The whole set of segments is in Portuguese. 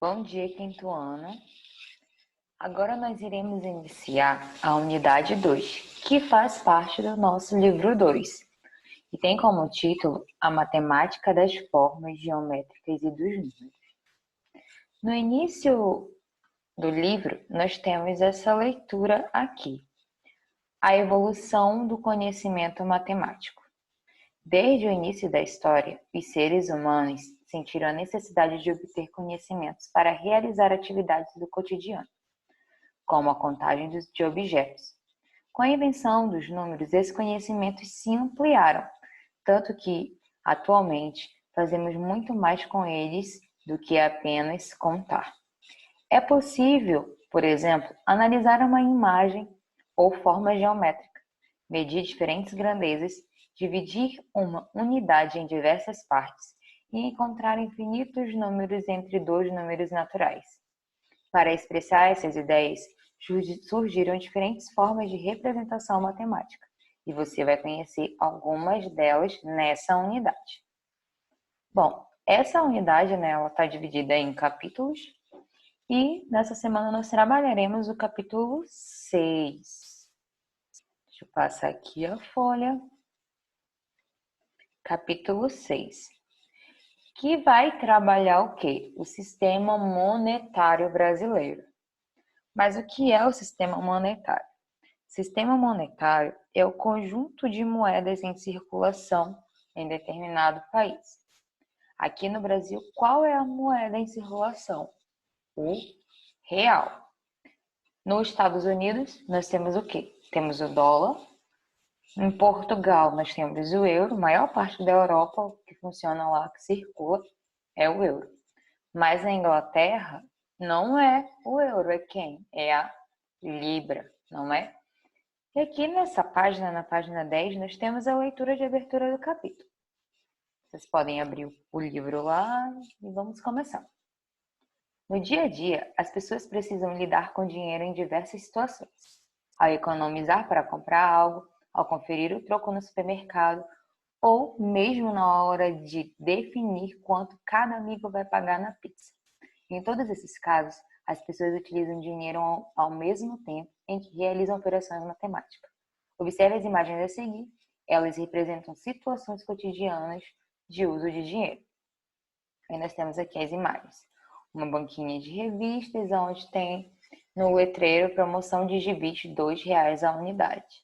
Bom dia, quinto ano. Agora nós iremos iniciar a unidade 2, que faz parte do nosso livro 2, e tem como título A Matemática das Formas Geométricas e dos Números. No início do livro, nós temos essa leitura aqui: a evolução do conhecimento matemático. Desde o início da história, os seres humanos sentiram a necessidade de obter conhecimentos para realizar atividades do cotidiano, como a contagem de objetos. Com a invenção dos números, esses conhecimentos se ampliaram, tanto que, atualmente, fazemos muito mais com eles do que apenas contar. É possível, por exemplo, analisar uma imagem ou forma geométrica, medir diferentes grandezas, dividir uma unidade em diversas partes e encontrar infinitos números entre dois números naturais. Para expressar essas ideias, surgiram diferentes formas de representação matemática, e você vai conhecer algumas delas nessa unidade. Bom, essa unidade, ela está dividida em capítulos, e nessa semana nós trabalharemos o capítulo 6. Deixa eu passar aqui a folha. Capítulo 6, que vai trabalhar o quê? O sistema monetário brasileiro. Mas o que é o sistema monetário? Sistema monetário é o conjunto de moedas em circulação em determinado país. Aqui no Brasil, qual é a moeda em circulação? O real. Nos Estados Unidos, nós temos o quê? Temos o dólar. Em Portugal, nós temos o euro. A maior parte da Europa, o que funciona lá, que circula, é o euro. Mas na Inglaterra, não é o euro, é quem? É a libra, não é? E aqui nessa página, na página 10, nós temos a leitura de abertura do capítulo. Vocês podem abrir o livro lá e vamos começar. No dia a dia, as pessoas precisam lidar com dinheiro em diversas situações. Ao economizar para comprar algo, ao conferir o troco no supermercado, ou mesmo na hora de definir quanto cada amigo vai pagar na pizza. Em todos esses casos, as pessoas utilizam dinheiro ao mesmo tempo em que realizam operações matemáticas. Observe as imagens a seguir. Elas representam situações cotidianas de uso de dinheiro. E nós temos aqui as imagens. Uma banquinha de revistas, onde tem no letreiro promoção de gibis de R$2 a unidade.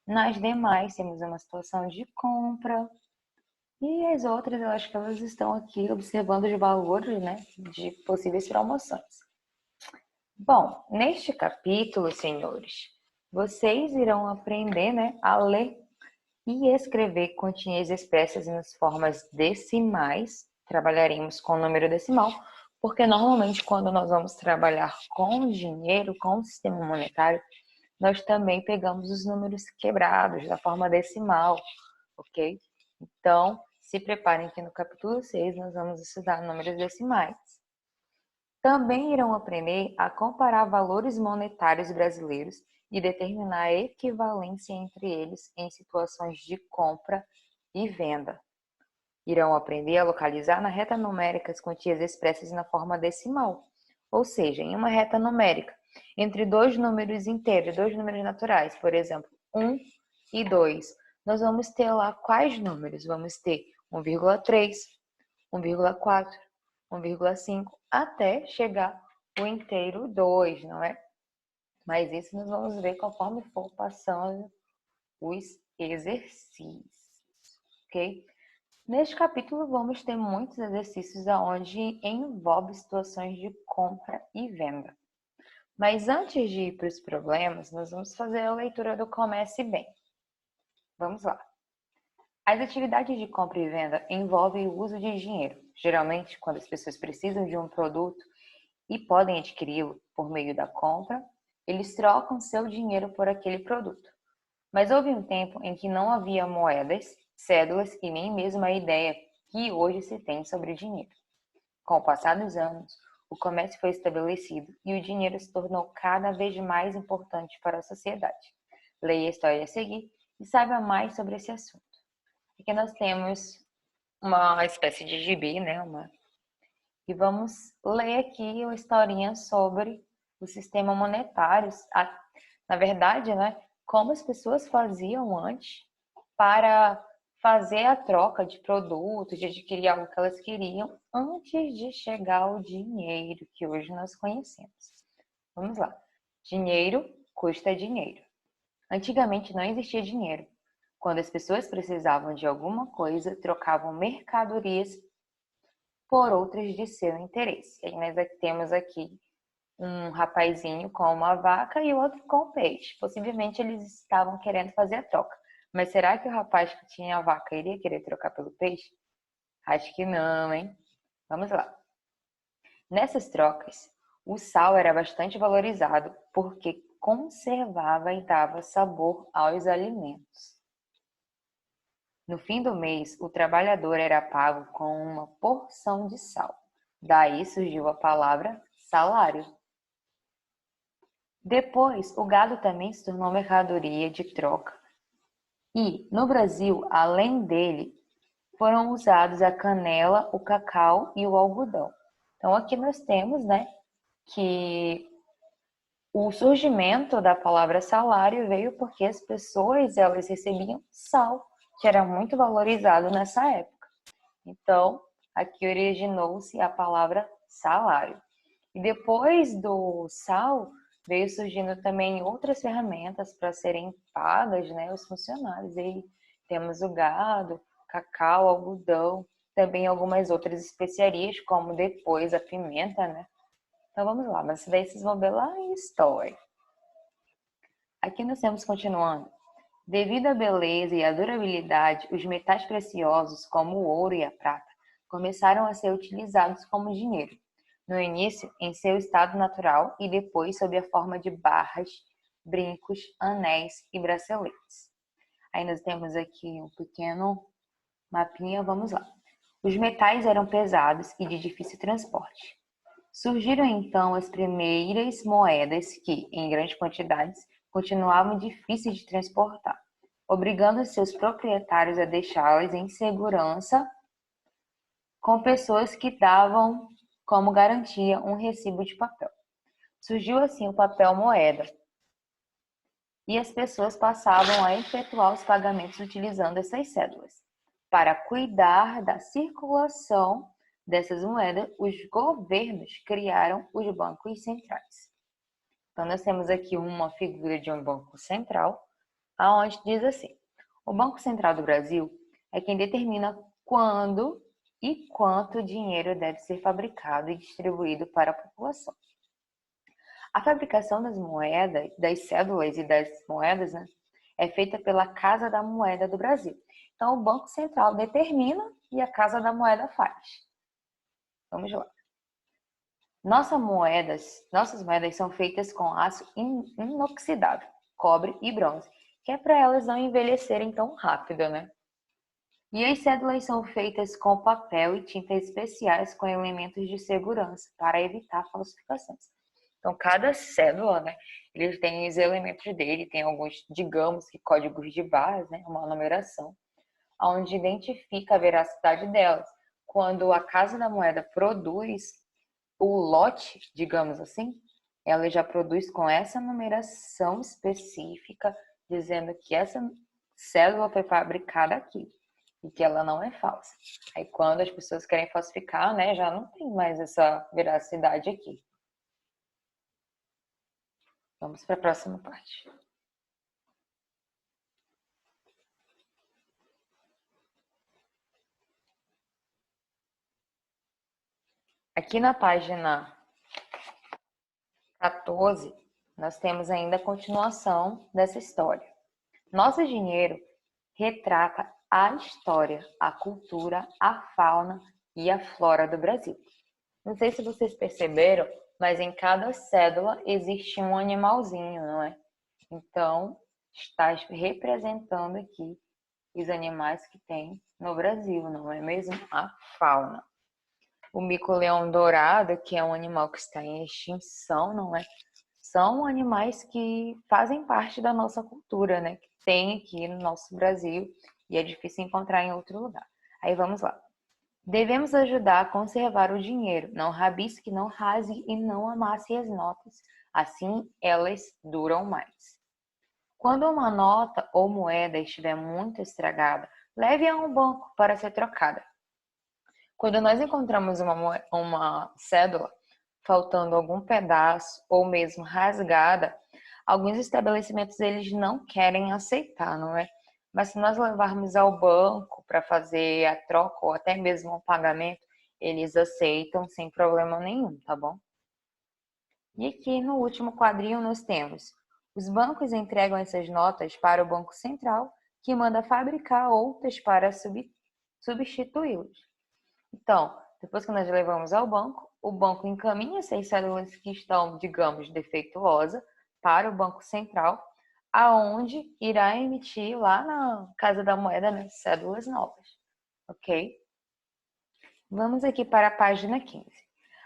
Nas demais, temos uma situação de compra. E as outras, eu acho que elas estão aqui observando os valores, de possíveis promoções. Bom, neste capítulo, senhores, vocês irão aprender, a ler e escrever continhas expressas nas formas decimais. Trabalharemos com o número decimal, porque normalmente quando nós vamos trabalhar com dinheiro, com o sistema monetário, nós também pegamos os números quebrados da forma decimal, ok? Então, se preparem que no capítulo 6 nós vamos estudar números decimais. Também irão aprender a comparar valores monetários brasileiros e determinar a equivalência entre eles em situações de compra e venda. Irão aprender a localizar na reta numérica as quantias expressas na forma decimal, ou seja, em uma reta numérica, entre dois números inteiros, dois números naturais, por exemplo, 1 e 2. Nós vamos ter lá quais números? Vamos ter 1,3, 1,4, 1,5, até chegar o inteiro 2, não é? Mas isso nós vamos ver conforme for passando os exercícios, ok? Neste capítulo vamos ter muitos exercícios onde envolve situações de compra e venda. Mas antes de ir para os problemas, nós vamos fazer a leitura do Comece Bem. Vamos lá. As atividades de compra e venda envolvem o uso de dinheiro. Geralmente, quando as pessoas precisam de um produto e podem adquiri-lo por meio da compra, eles trocam seu dinheiro por aquele produto. Mas houve um tempo em que não havia moedas, cédulas e nem mesmo a ideia que hoje se tem sobre dinheiro. Com o passar dos anos, o comércio foi estabelecido e o dinheiro se tornou cada vez mais importante para a sociedade. Leia a história a seguir e saiba mais sobre esse assunto. Aqui nós temos uma espécie de gibi, e vamos ler aqui uma historinha sobre o sistema monetário. Na verdade, né, como as pessoas faziam antes para fazer a troca de produtos, de adquirir algo que elas queriam antes de chegar o dinheiro que hoje nós conhecemos. Vamos lá. Dinheiro custa dinheiro. Antigamente não existia dinheiro. Quando as pessoas precisavam de alguma coisa, trocavam mercadorias por outras de seu interesse. E nós temos aqui um rapazinho com uma vaca e o outro com o peixe. Possivelmente eles estavam querendo fazer a troca. Mas será que o rapaz que tinha a vaca iria querer trocar pelo peixe? Acho que não, hein? Vamos lá. Nessas trocas, o sal era bastante valorizado porque conservava e dava sabor aos alimentos. No fim do mês, o trabalhador era pago com uma porção de sal. Daí surgiu a palavra salário. Depois, o gado também se tornou mercadoria de troca. E, no Brasil, além dele, foram usados a canela, o cacau e o algodão. Então, aqui nós temos, né, que o surgimento da palavra salário veio porque as pessoas, elas recebiam sal, que era muito valorizado nessa época. Então, aqui originou-se a palavra salário. E depois do sal, veio surgindo também outras ferramentas para serem pagas, né, os funcionários. E aí temos o gado, cacau, algodão, também algumas outras especiarias, como depois a pimenta, né? Então vamos lá, mas daí vocês vão ver lá em história. Aqui nós temos continuando. Devido à beleza e à durabilidade, os metais preciosos, como o ouro e a prata, começaram a ser utilizados como dinheiro. No início, em seu estado natural e depois sob a forma de barras, brincos, anéis e braceletes. Aí nós temos aqui um pequeno mapinha, vamos lá. Os metais eram pesados e de difícil transporte. Surgiram então as primeiras moedas que, em grandes quantidades, continuavam difíceis de transportar, obrigando seus proprietários a deixá-las em segurança com pessoas que davam como garantia um recibo de papel. Surgiu assim o papel moeda, e as pessoas passavam a efetuar os pagamentos utilizando essas cédulas. Para cuidar da circulação dessas moedas, os governos criaram os bancos centrais. Então, nós temos aqui uma figura de um banco central, aonde diz assim: o Banco Central do Brasil é quem determina quando e quanto dinheiro deve ser fabricado e distribuído para a população. A fabricação das moedas, das cédulas e das moedas, né, é feita pela Casa da Moeda do Brasil. Então, o Banco Central determina e a Casa da Moeda faz. Vamos lá. Nossas moedas são feitas com aço inoxidável, cobre e bronze, que é para elas não envelhecerem tão rápido, né? E as cédulas são feitas com papel e tintas especiais com elementos de segurança para evitar falsificações. Então, cada cédula, né, eles têm os elementos dele, tem alguns, digamos que códigos de barras, né, uma numeração, onde identifica a veracidade delas. Quando a Casa da Moeda produz o lote, digamos assim, ela já produz com essa numeração específica, dizendo que essa cédula foi fabricada aqui e que ela não é falsa. Aí quando as pessoas querem falsificar, né, já não tem mais essa veracidade aqui. Vamos para a próxima parte. Aqui na página 14, nós temos ainda a continuação dessa história. Nosso dinheiro retrata a história, a cultura, a fauna e a flora do Brasil. Não sei se vocês perceberam, mas em cada cédula existe um animalzinho, não é? Então, está representando aqui os animais que tem no Brasil, não é mesmo? A fauna. O mico-leão dourado, que é um animal que está em extinção, não é? São animais que fazem parte da nossa cultura, né? Que tem aqui no nosso Brasil e é difícil encontrar em outro lugar. Aí vamos lá. Devemos ajudar a conservar o dinheiro. Não rabisque, não rasgue e não amasse as notas. Assim, elas duram mais. Quando uma nota ou moeda estiver muito estragada, leve a um banco para ser trocada. Quando nós encontramos uma cédula faltando algum pedaço ou mesmo rasgada, alguns estabelecimentos eles não querem aceitar, não é? Mas se nós levarmos ao banco para fazer a troca ou até mesmo o pagamento, eles aceitam sem problema nenhum, tá bom? E aqui no último quadrinho nós temos: os bancos entregam essas notas para o Banco Central, que manda fabricar outras para substituí-los. Então, depois que nós levamos ao banco, o banco encaminha essas cédulas que estão, digamos, defeituosas para o Banco Central, aonde irá emitir lá na Casa da Moeda, né, cédulas novas, ok? Vamos aqui para a página 15.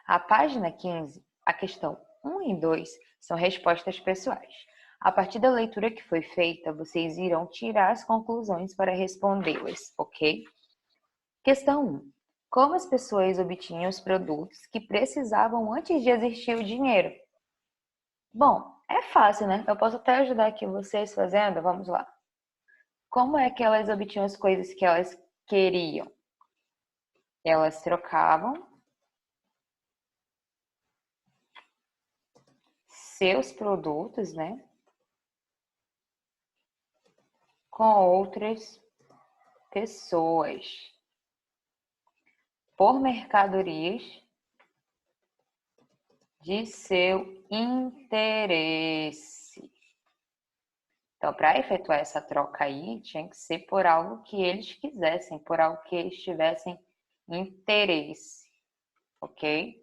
A página 15, a questão 1 e 2 são respostas pessoais. A partir da leitura que foi feita, vocês irão tirar as conclusões para respondê-las, ok? Questão 1. Como as pessoas obtinham os produtos que precisavam antes de existir o dinheiro? Bom, é fácil, né? Eu posso até ajudar aqui vocês fazendo. Vamos lá. Como é que elas obtinham as coisas que elas queriam? Elas trocavam seus produtos, né, com outras pessoas por mercadorias de seu interesse. Então, para efetuar essa troca aí, tinha que ser por algo que eles quisessem, por algo que eles tivessem interesse, ok?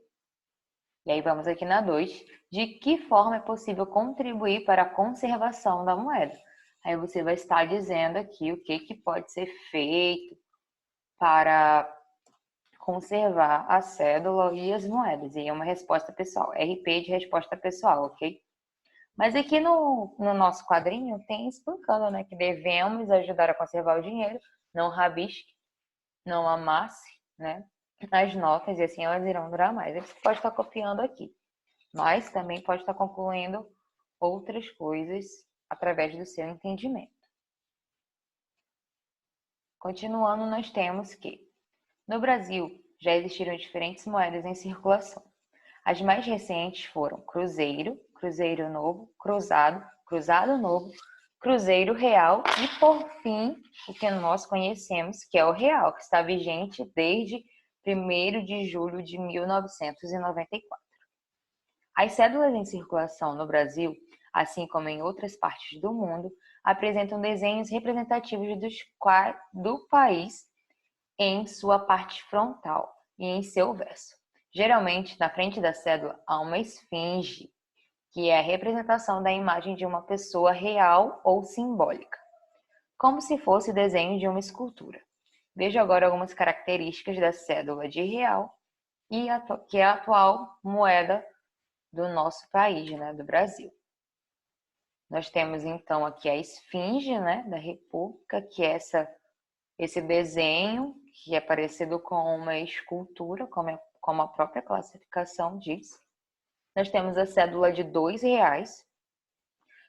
E aí vamos aqui na 2. De que forma é possível contribuir para a conservação da moeda? Aí você vai estar dizendo aqui o que pode ser feito para conservar a cédula e as moedas. E é uma resposta pessoal, RP de resposta pessoal, ok? Mas aqui no nosso quadrinho tem explicando, né, que devemos ajudar a conservar o dinheiro, não rabisque, não amasse, né, as notas e assim elas irão durar mais. Você pode estar copiando aqui, mas também pode estar concluindo outras coisas através do seu entendimento. Continuando, nós temos que no Brasil já existiram diferentes moedas em circulação. As mais recentes foram Cruzeiro, Cruzeiro Novo, Cruzado, Cruzado Novo, Cruzeiro Real e, por fim, o que nós conhecemos, que é o Real, que está vigente desde 1º de julho de 1994. As cédulas em circulação no Brasil, assim como em outras partes do mundo, apresentam desenhos representativos do país em sua parte frontal e em seu verso. Geralmente, na frente da cédula há uma esfinge, que é a representação da imagem de uma pessoa real ou simbólica, como se fosse desenho de uma escultura. Veja agora algumas características da cédula de real, que é a atual moeda do nosso país, né, do Brasil. Nós temos então aqui a esfinge, né, da República, que é esse desenho que é parecido com uma escultura, como a própria classificação diz. Nós temos a cédula de R$2,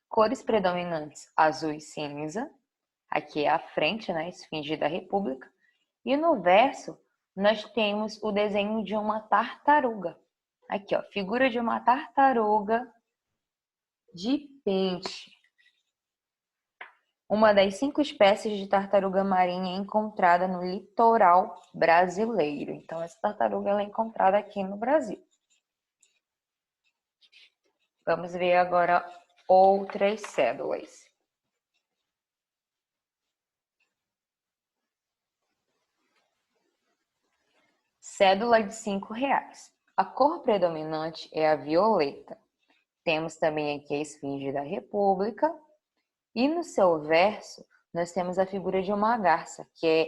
cores predominantes azul e cinza, aqui é a frente, né, esfinge da República, e no verso nós temos o desenho de uma tartaruga. Aqui, ó, figura de uma tartaruga de pente. Uma das 5 espécies de tartaruga marinha encontrada no litoral brasileiro. Então, essa tartaruga ela é encontrada aqui no Brasil. Vamos ver agora outras cédulas. Cédula de R$5. A cor predominante é a violeta. Temos também aqui a esfinge da República. E no seu verso, nós temos a figura de uma garça, que é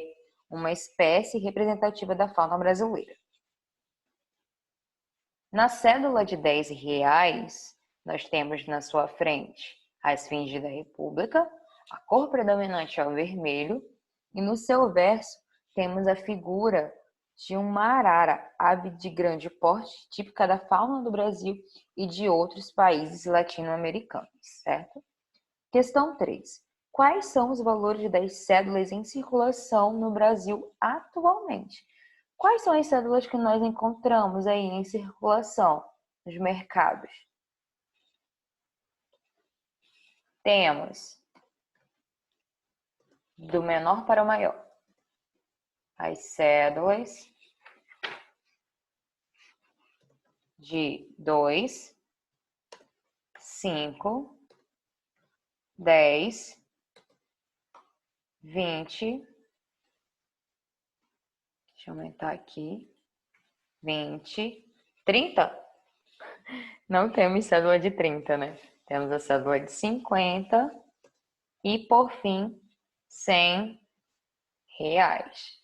uma espécie representativa da fauna brasileira. Na cédula de R$10, nós temos na sua frente a esfinge da República, a cor predominante é o vermelho, e no seu verso temos a figura de uma arara, ave de grande porte, típica da fauna do Brasil e de outros países latino-americanos, certo? Questão 3. Quais são os valores das cédulas em circulação no Brasil atualmente? Quais são as cédulas que nós encontramos aí em circulação nos mercados? Temos do menor para o maior as cédulas de 2, 5, 10, 20. Deixa eu aumentar aqui. 20, 30? Não temos cédula de 30, né? Temos a cédula de 50 e, por fim, 100 reais.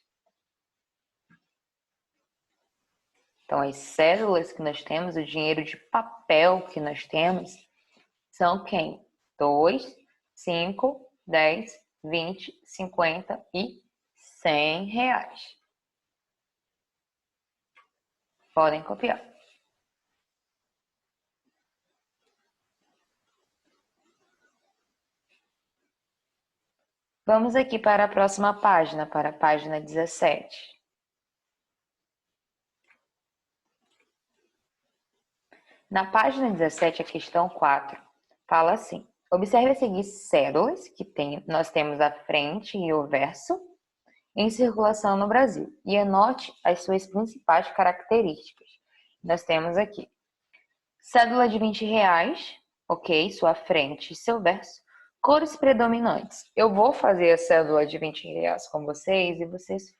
Então, as cédulas que nós temos, o dinheiro de papel que nós temos, são quem? 2, 5, 10, 20, 50 e 100 reais. Podem copiar. Vamos aqui para a próxima página, para a página 17. Na página 17, a questão 4, fala assim: observe as seguintes cédulas que nós temos a frente e o verso em circulação no Brasil e anote as suas principais características. Nós temos aqui cédula de 20 reais, ok, sua frente e seu verso. Cores predominantes. Eu vou fazer a cédula de 20 reais com vocês e vocês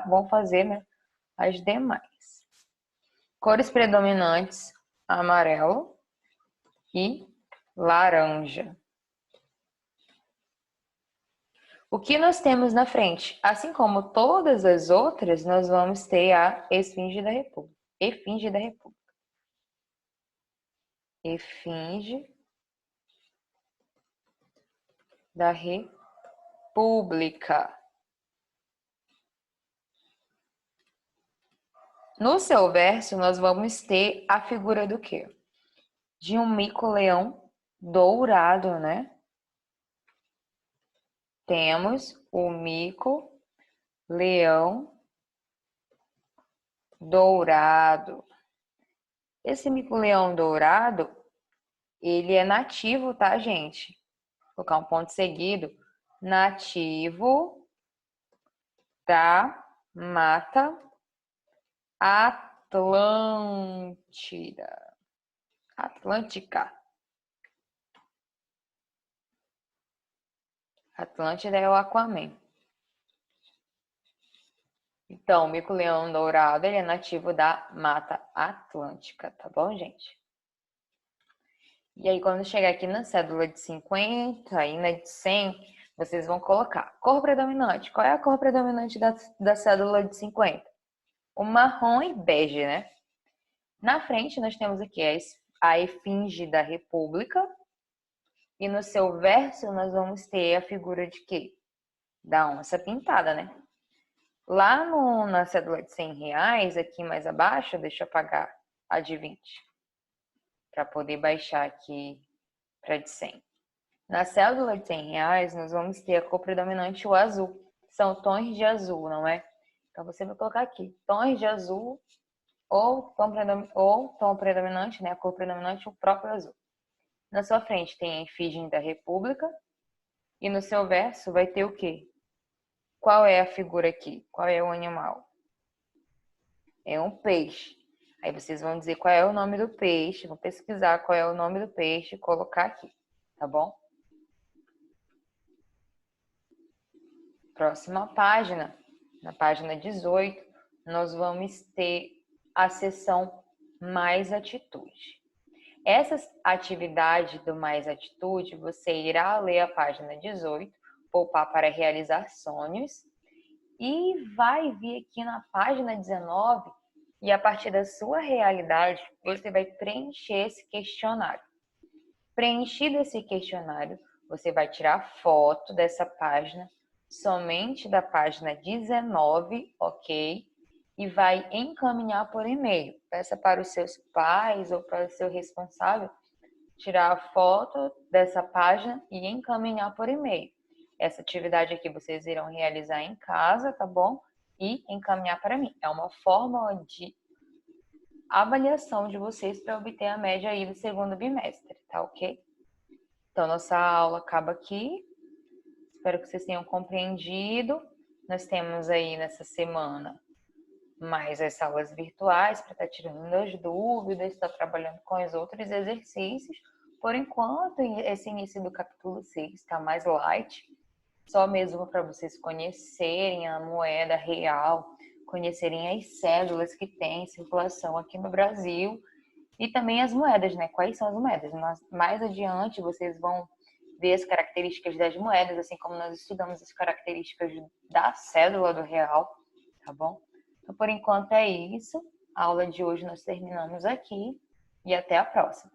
vão fazer, né, as demais. Cores predominantes: amarelo e laranja. O que nós temos na frente? Assim como todas as outras, nós vamos ter a esfinge da República. Esfinge da República. Esfinge da República. No seu verso, nós vamos ter a figura do quê? De um mico-leão dourado, né? Temos o mico-leão dourado. Esse mico-leão dourado, ele é nativo, tá, gente? Vou colocar um ponto seguido. Nativo da Mata Atlântida. Atlântica. Atlântida é o Aquaman. Então, o mico-leão dourado, ele é nativo da Mata Atlântica, tá bom, gente? E aí, quando chegar aqui na cédula de 50 e na de 100, vocês vão colocar cor predominante. Qual é a cor predominante da cédula de 50? O marrom e bege, né? Na frente, nós temos aqui a esfinge da República. E no seu verso, nós vamos ter a figura de quê? Da onça pintada, né? Lá na cédula de 100 reais, aqui mais abaixo, deixa eu apagar a de 20, para poder baixar aqui para de 100. Na cédula de 100 reais, nós vamos ter a cor predominante, o azul. São tons de azul, não é? Então, você vai colocar aqui, tons de azul ou tom predominante, né? A cor predominante, o próprio azul. Na sua frente tem a efígie da República e no seu verso vai ter o quê? Qual é a figura aqui? Qual é o animal? É um peixe. Aí vocês vão dizer qual é o nome do peixe, vão pesquisar qual é o nome do peixe e colocar aqui, tá bom? Próxima página, na página 18, nós vamos ter a seção Mais Atitude. Essa atividade do Mais Atitude, você irá ler a página 18, poupar para realizar sonhos, e vai vir aqui na página 19, e a partir da sua realidade, você vai preencher esse questionário. Preenchido esse questionário, você vai tirar foto dessa página, somente da página 19, ok? e vai encaminhar por e-mail. Peça para os seus pais ou para o seu responsável tirar a foto dessa página e encaminhar por e-mail. Essa atividade aqui vocês irão realizar em casa, tá bom? E encaminhar para mim. É uma forma de avaliação de vocês para obter a média aí do segundo bimestre, tá ok? Então, nossa aula acaba aqui. Espero que vocês tenham compreendido. Nós temos aí nessa semana mais as aulas virtuais para estar tirando as dúvidas, estar trabalhando com os outros exercícios. Por enquanto, esse início do capítulo 6 está mais light, só mesmo para vocês conhecerem a moeda real, conhecerem as cédulas que tem em circulação aqui no Brasil e também as moedas, né? Quais são as moedas? Mais adiante vocês vão ver as características das moedas, assim como nós estudamos as características da cédula do real, tá bom? Então, por enquanto é isso. A aula de hoje nós terminamos aqui e até a próxima.